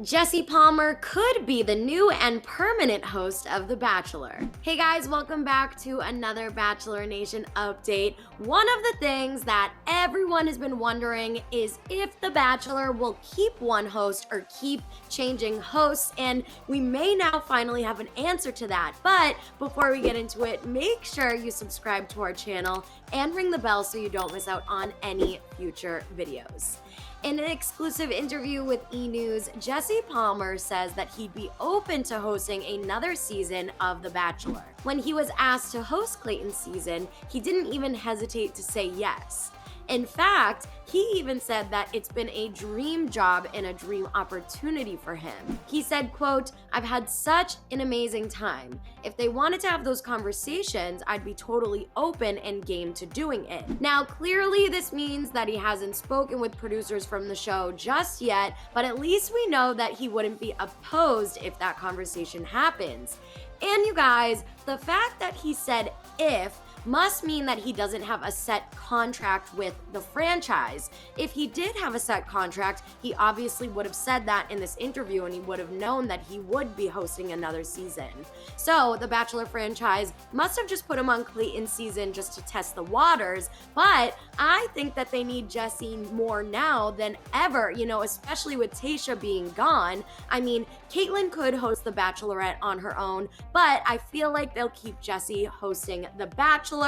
Jesse Palmer could be the new and permanent host of The Bachelor. Hey guys, welcome back to another Bachelor Nation update. One of the things that everyone has been wondering is if The Bachelor will keep one host or keep changing hosts, and we may now finally have an answer to that. But before we get into it, make sure you subscribe to our channel and ring the bell so you don't miss out on any future videos. In an exclusive interview with E! News, Jesse Palmer says that he'd be open to hosting another season of The Bachelor. When he was asked to host Clayton's season, he didn't even hesitate to say yes. In fact, he even said that it's been a dream job and a dream opportunity for him. He said, quote, "I've had such an amazing time. If they wanted to have those conversations, I'd be totally open and game to doing it." Now, clearly this means that he hasn't spoken with producers from the show just yet, but at least we know that he wouldn't be opposed if that conversation happens. And you guys, the fact that he said if must mean that he doesn't have a set contract with the franchise. If he did have a set contract, he obviously would have said that in this interview and he would have known that he would be hosting another season. So the Bachelor franchise must have just put him on Clayton's season just to test the waters, but I think that they need Jesse more now than ever, especially with Tayshia being gone. I mean, Caitlyn could host The Bachelorette on her own, but I feel like they'll keep Jesse hosting The Bachelor.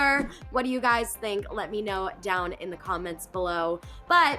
What do you guys think? Let me know down in the comments below. But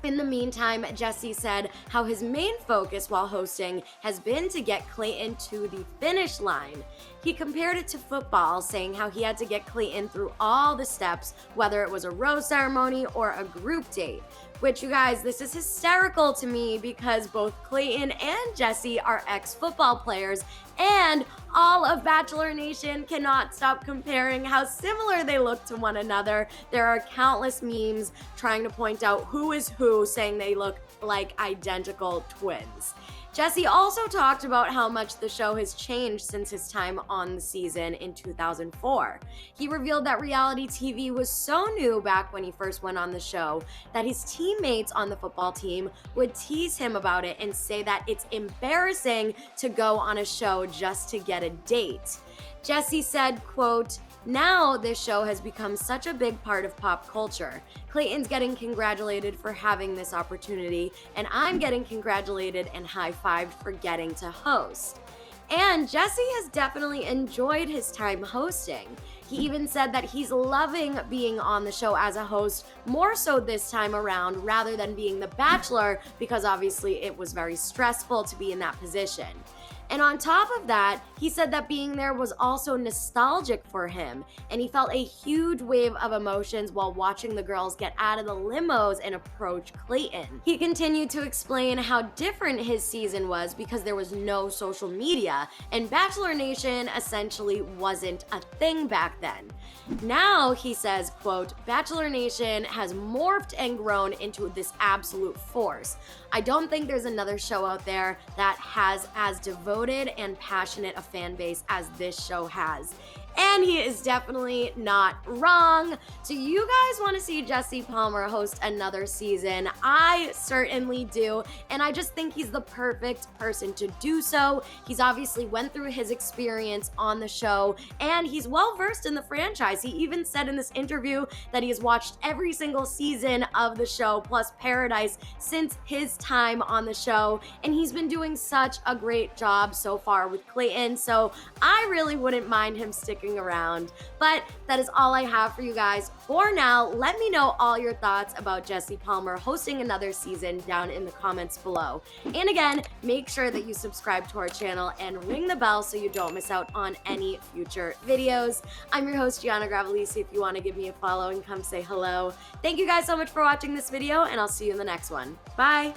in the meantime, Jesse said how his main focus while hosting has been to get Clayton to the finish line. He compared it to football, saying how he had to get Clayton through all the steps, whether it was a rose ceremony or a group date. Which, you guys, this is hysterical to me because both Clayton and Jesse are ex-football players, and all of Bachelor Nation cannot stop comparing how similar they look to one another. There are countless memes trying to point out who is who, saying they look like identical twins. Jesse also talked about how much the show has changed since his time on the season in 2004. He revealed that reality TV was so new back when he first went on the show that his teammates on the football team would tease him about it and say that it's embarrassing to go on a show just to get a date. Jesse said, quote, "Now this show has become such a big part of pop culture. Clayton's getting congratulated for having this opportunity, and I'm getting congratulated and high-fived for getting to host." And Jesse has definitely enjoyed his time hosting. He even said that he's loving being on the show as a host, more so this time around rather than being the Bachelor, because obviously it was very stressful to be in that position. And on top of that, he said that being there was also nostalgic for him, and he felt a huge wave of emotions while watching the girls get out of the limos and approach Clayton. He continued to explain how different his season was because there was no social media, and Bachelor Nation essentially wasn't a thing back then. Now, he says, quote, "Bachelor Nation has morphed and grown into this absolute force. I don't think there's another show out there that has as devoted and passionate a fan base as this show has." And he is definitely not wrong. Do you guys want to see Jesse Palmer host another season? I certainly do, and I just think he's the perfect person to do so. He's obviously went through his experience on the show, and he's well versed in the franchise. He even said in this interview that he has watched every single season of the show, plus Paradise, since his time on the show, and he's been doing such a great job so far with Clayton, so I really wouldn't mind him sticking around. But that is all I have for you guys for now. Let me know all your thoughts about Jesse Palmer hosting another season down in the comments below. And again, make sure that you subscribe to our channel and ring the bell so you don't miss out on any future videos. I'm your host, Gianna Gravelisi. If you want to give me a follow and come say hello. Thank you guys so much for watching this video, and I'll see you in the next one. Bye!